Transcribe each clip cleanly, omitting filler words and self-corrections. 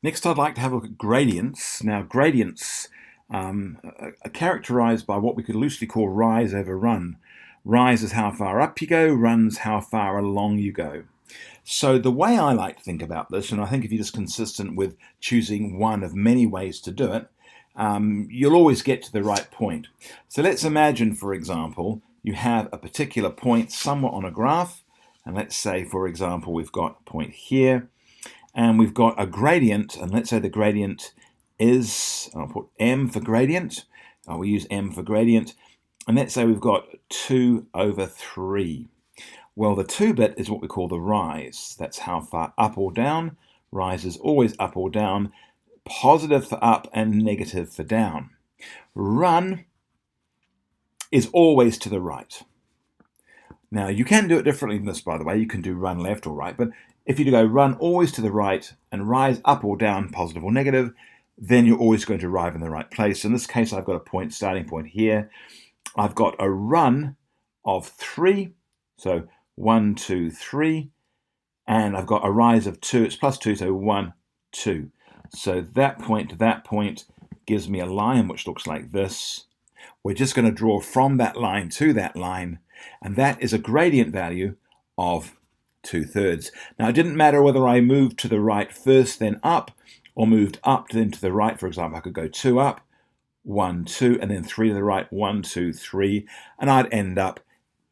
Next, I'd like to have a look at gradients. Now, gradients are characterized by what we could loosely call rise over run. Rise is how far up you go, run's how far along you go. So the way I like to think about this, and I think if you're just consistent with choosing one of many ways to do it, you'll always get to the right point. So let's imagine, for example, you have a particular point somewhere on a graph, and let's say, for example, we've got a point here, and we've got a gradient, and let's say the gradient is, I'll put m for gradient, we use m for gradient, and let's say we've got 2 over 3. Well, the 2 bit is what we call the rise. That's how far up or down. Rise is always up or down, positive for up and negative for down. Run is always to the right. Now, you can do it differently than this, by the way. You can do run left or right, but if you go run always to the right and rise up or down, positive or negative, then you're always going to arrive in the right place. In this case, I've got a starting point here. I've got a run of 3, so 1, 2, 3, and I've got a rise of 2. It's plus 2, so 1, 2. So that point to that point gives me a line which looks like this. We're just going to draw from that line to that line, and that is a gradient value of 2/3. Now, it didn't matter whether I moved to the right first, then up, or moved up then to the right. For example, I could go 2 up, 1, 2, and then 3 to the right, 1, 2, 3, and I'd end up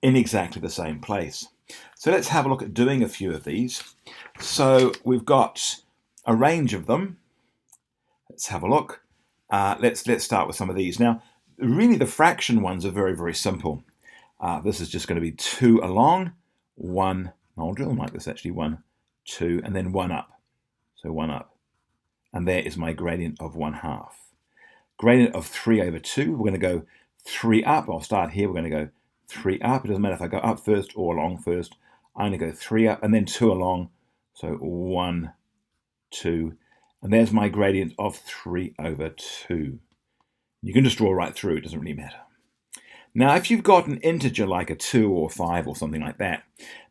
in exactly the same place. So let's have a look at doing a few of these. So we've got a range of them. Let's have a look. Let's start with some of these. Now, really the fraction ones are very, very simple. This is just going to be 2 along, 1, I'll draw them like this actually, 1, 2, and then 1 up. So 1 up. And there is my gradient of 1/2. Gradient of 3 over 2, we're going to go 3 up. I'll start here, we're going to go 3 up. It doesn't matter if I go up first or along first. I'm going to go 3 up and then 2 along. So 1, 2, and there's my gradient of 3 over 2. You can just draw right through, it doesn't really matter. Now, if you've got an integer like a 2 or 5 or something like that,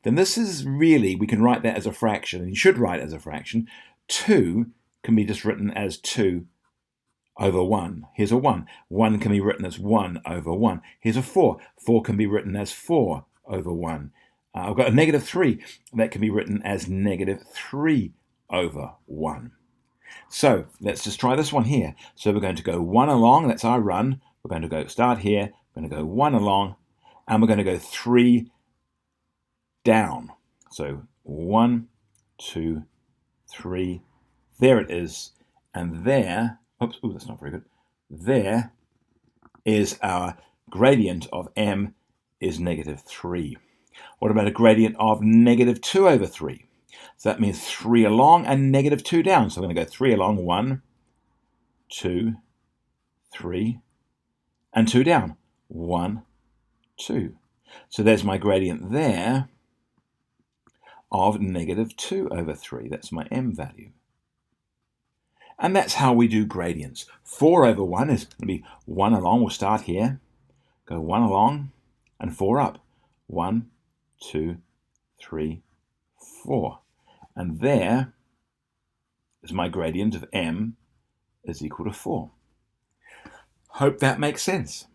then this is really, we can write that as a fraction, and you should write it as a fraction. 2 can be just written as 2 over 1. Here's a 1. 1 can be written as 1 over 1. Here's a 4. 4 can be written as 4 over 1. I've got a negative 3. That can be written as negative 3 over 1. So let's just try this one here. So we're going to go 1 along. That's our run. We're going to go start here. We're going to go 1 along. And we're going to go 3 down. So 1, 2, 3. There it is. And there, oops, that's not very good. There is our gradient of m is negative 3. What about a gradient of negative 2 over 3? So that means 3 along and negative 2 down. So we're going to go 3 along, 1, 2, 3, and 2 down, 1, 2. So there's my gradient there of negative 2 over 3. That's my m value. And that's how we do gradients. 4 over 1 is going to be 1 along. We'll start here, go 1 along, and 4 up. 1, 2, 3, 4. And there is my gradient of m is equal to 4. Hope that makes sense.